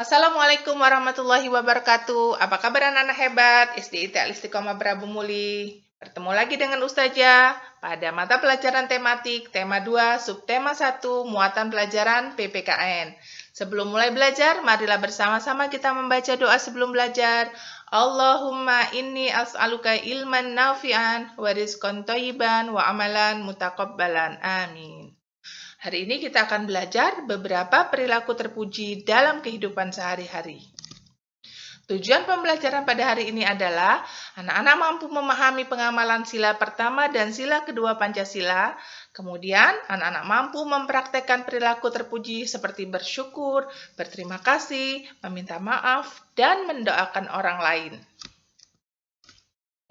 Assalamualaikum warahmatullahi wabarakatuh. Apa kabar anak-anak hebat? SDIT Al-Istiqomah Prabu Muli. Bertemu lagi dengan Ustazah pada mata pelajaran tematik tema 2, subtema 1, muatan pelajaran PPKN. Sebelum mulai belajar, marilah bersama-sama kita membaca doa sebelum belajar. Allahumma inni as'aluka ilman nafi'an wa rizqan thayyiban wa amalan mutaqabbalan. Amin. Hari ini kita akan belajar beberapa perilaku terpuji dalam kehidupan sehari-hari. Tujuan pembelajaran pada hari ini adalah anak-anak mampu memahami pengamalan sila pertama dan sila kedua Pancasila. Kemudian, anak-anak mampu mempraktekkan perilaku terpuji seperti bersyukur, berterima kasih, meminta maaf, dan mendoakan orang lain.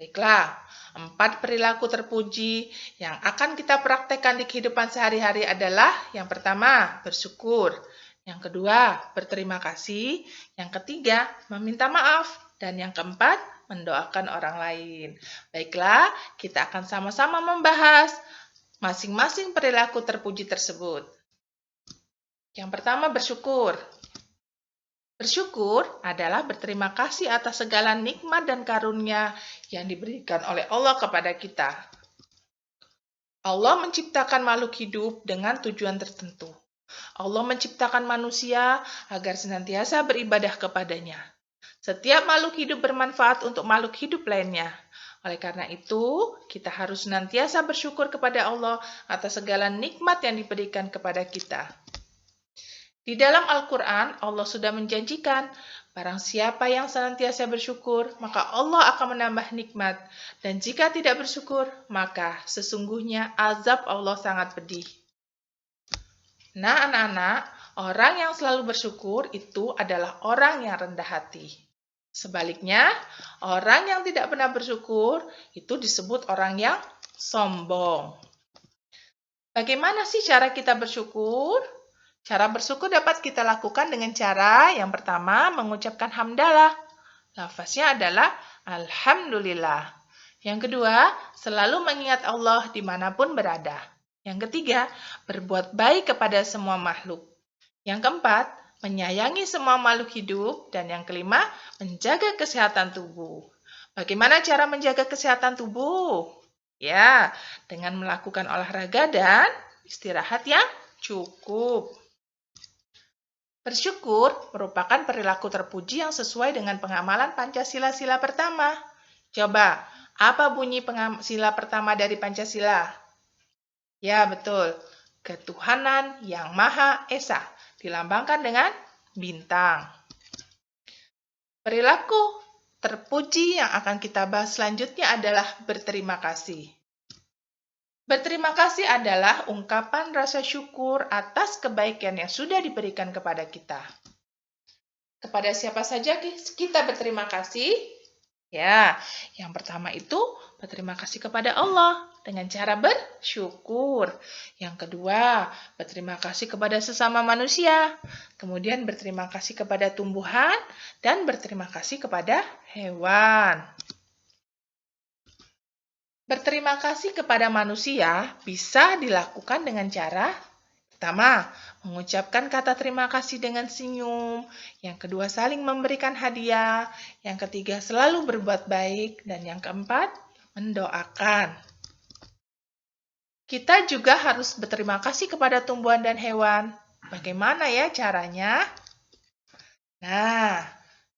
Baiklah, 4 perilaku terpuji yang akan kita praktekkan di kehidupan sehari-hari adalah yang pertama, bersyukur. Yang kedua, berterima kasih. Yang ketiga, meminta maaf. Dan yang keempat, mendoakan orang lain. Baiklah, kita akan sama-sama membahas masing-masing perilaku terpuji tersebut. Yang pertama, bersyukur. Bersyukur adalah berterima kasih atas segala nikmat dan karunia yang diberikan oleh Allah kepada kita. Allah menciptakan makhluk hidup dengan tujuan tertentu. Allah menciptakan manusia agar senantiasa beribadah kepadanya. Setiap makhluk hidup bermanfaat untuk makhluk hidup lainnya. Oleh karena itu, kita harus senantiasa bersyukur kepada Allah atas segala nikmat yang diberikan kepada kita. Di dalam Al-Quran, Allah sudah menjanjikan, barang siapa yang senantiasa bersyukur, maka Allah akan menambah nikmat. Dan jika tidak bersyukur, maka sesungguhnya azab Allah sangat pedih. Nah, anak-anak, orang yang selalu bersyukur itu adalah orang yang rendah hati. Sebaliknya, orang yang tidak pernah bersyukur itu disebut orang yang sombong. Bagaimana sih cara kita bersyukur? Cara bersyukur dapat kita lakukan dengan cara yang pertama mengucapkan hamdalah. Lafaznya adalah alhamdulillah. Yang kedua, selalu mengingat Allah dimanapun berada. Yang ketiga, berbuat baik kepada semua makhluk. Yang keempat, menyayangi semua makhluk hidup. Dan yang kelima, menjaga kesehatan tubuh. Bagaimana cara menjaga kesehatan tubuh? Ya, dengan melakukan olahraga dan istirahat yang cukup. Bersyukur merupakan perilaku terpuji yang sesuai dengan pengamalan Pancasila sila pertama. Coba, apa bunyi sila pertama dari Pancasila? Ya, betul. Ketuhanan yang Maha Esa, dilambangkan dengan bintang. Perilaku terpuji yang akan kita bahas selanjutnya adalah berterima kasih. Berterima kasih adalah ungkapan rasa syukur atas kebaikan yang sudah diberikan kepada kita. Kepada siapa saja kita berterima kasih? Ya, yang pertama itu berterima kasih kepada Allah dengan cara bersyukur. Yang kedua, berterima kasih kepada sesama manusia. Kemudian berterima kasih kepada tumbuhan dan berterima kasih kepada hewan. Berterima kasih kepada manusia bisa dilakukan dengan cara pertama, mengucapkan kata terima kasih dengan senyum. Yang kedua, saling memberikan hadiah. Yang ketiga, selalu berbuat baik. Dan yang keempat, mendoakan. Kita juga harus berterima kasih kepada tumbuhan dan hewan. Bagaimana ya caranya? Nah,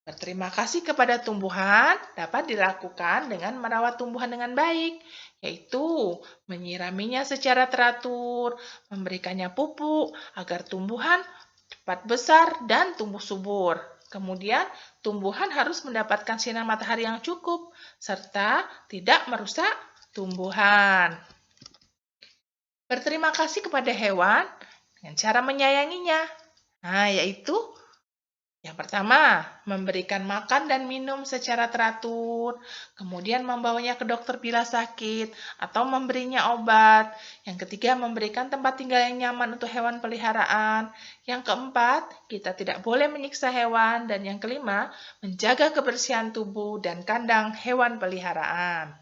berterima kasih kepada tumbuhan dapat dilakukan dengan merawat tumbuhan dengan baik, yaitu menyiraminya secara teratur, memberikannya pupuk agar tumbuhan cepat besar dan tumbuh subur. Kemudian, tumbuhan harus mendapatkan sinar matahari yang cukup, serta tidak merusak tumbuhan. Berterima kasih kepada hewan dengan cara menyayanginya. Nah, yaitu yang pertama, memberikan makan dan minum secara teratur, kemudian membawanya ke dokter bila sakit, atau memberinya obat. Yang ketiga, memberikan tempat tinggal yang nyaman untuk hewan peliharaan. Yang keempat, kita tidak boleh menyiksa hewan. Dan yang kelima, menjaga kebersihan tubuh dan kandang hewan peliharaan.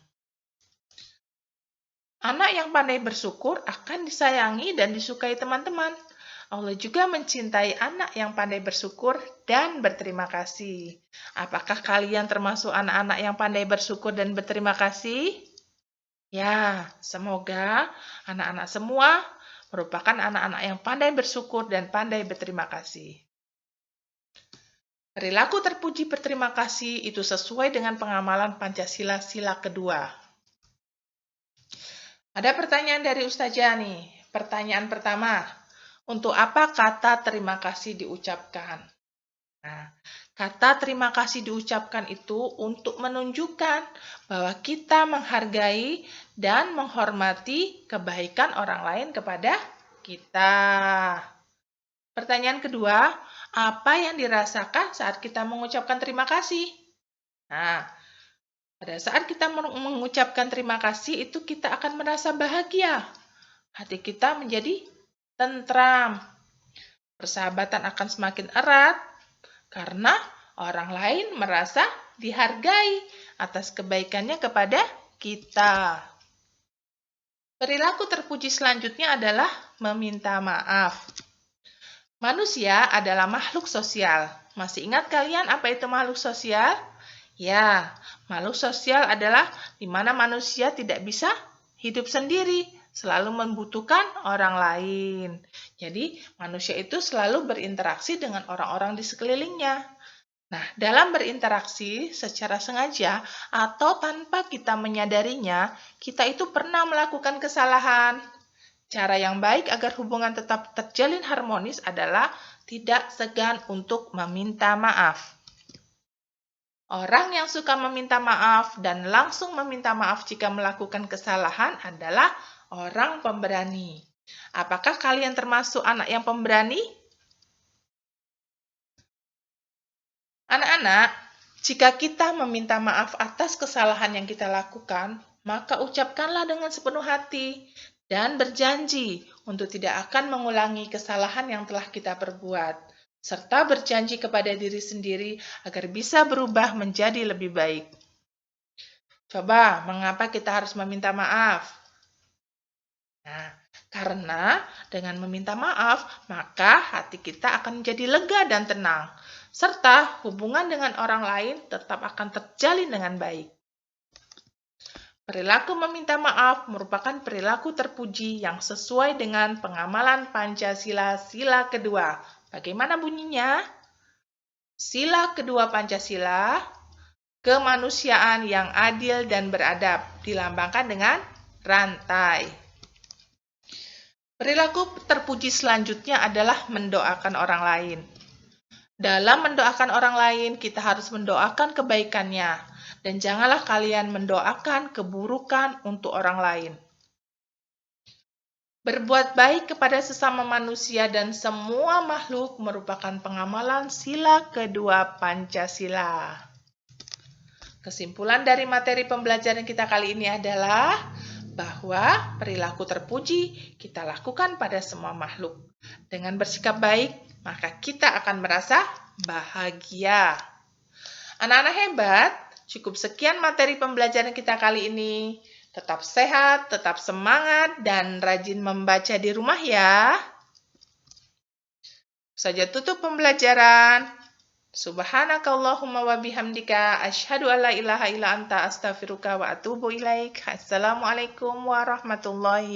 Anak yang pandai bersyukur akan disayangi dan disukai teman-teman. Allah juga mencintai anak yang pandai bersyukur dan berterima kasih. Apakah kalian termasuk anak-anak yang pandai bersyukur dan berterima kasih? Ya, semoga anak-anak semua merupakan anak-anak yang pandai bersyukur dan pandai berterima kasih. Perilaku terpuji berterima kasih itu sesuai dengan pengamalan Pancasila sila kedua. Ada pertanyaan dari Ustazah nih. Pertanyaan pertama, untuk apa kata terima kasih diucapkan? Nah, kata terima kasih diucapkan itu untuk menunjukkan bahwa kita menghargai dan menghormati kebaikan orang lain kepada kita. Pertanyaan kedua, apa yang dirasakan saat kita mengucapkan terima kasih? Nah, pada saat kita mengucapkan terima kasih itu kita akan merasa bahagia. Hati kita menjadi tentram. Persahabatan akan semakin erat karena orang lain merasa dihargai atas kebaikannya kepada kita. Perilaku terpuji selanjutnya adalah meminta maaf. Manusia adalah makhluk sosial. Masih ingat kalian apa itu makhluk sosial? Ya, makhluk sosial adalah di mana manusia tidak bisa hidup sendiri, selalu membutuhkan orang lain. Jadi, manusia itu selalu berinteraksi dengan orang-orang di sekelilingnya. Nah, dalam berinteraksi secara sengaja atau tanpa kita menyadarinya, kita itu pernah melakukan kesalahan. Cara yang baik agar hubungan tetap terjalin harmonis adalah tidak segan untuk meminta maaf. Orang yang suka meminta maaf dan langsung meminta maaf jika melakukan kesalahan adalah orang pemberani. Apakah kalian termasuk anak yang pemberani? Anak-anak, jika kita meminta maaf atas kesalahan yang kita lakukan, maka ucapkanlah dengan sepenuh hati dan berjanji untuk tidak akan mengulangi kesalahan yang telah kita perbuat, serta berjanji kepada diri sendiri agar bisa berubah menjadi lebih baik. Coba, mengapa kita harus meminta maaf? Nah, karena dengan meminta maaf, maka hati kita akan menjadi lega dan tenang, serta hubungan dengan orang lain tetap akan terjalin dengan baik. Perilaku meminta maaf merupakan perilaku terpuji yang sesuai dengan pengamalan Pancasila sila kedua. Bagaimana bunyinya? Sila kedua Pancasila, kemanusiaan yang adil dan beradab, dilambangkan dengan rantai. Perilaku terpuji selanjutnya adalah mendoakan orang lain. Dalam mendoakan orang lain, kita harus mendoakan kebaikannya. Dan janganlah kalian mendoakan keburukan untuk orang lain. Berbuat baik kepada sesama manusia dan semua makhluk merupakan pengamalan sila kedua Pancasila. Kesimpulan dari materi pembelajaran kita kali ini adalah bahwa perilaku terpuji kita lakukan pada semua makhluk. Dengan bersikap baik, maka kita akan merasa bahagia. Anak-anak hebat, cukup sekian materi pembelajaran kita kali ini. Tetap sehat, tetap semangat, dan rajin membaca di rumah ya. Saja tutup pembelajaran. Subhanakallahumma wa bihamdika asyhadu an la ilaha illa anta astaghfiruka wa atubu ilaik. Assalamualaikum warahmatullahi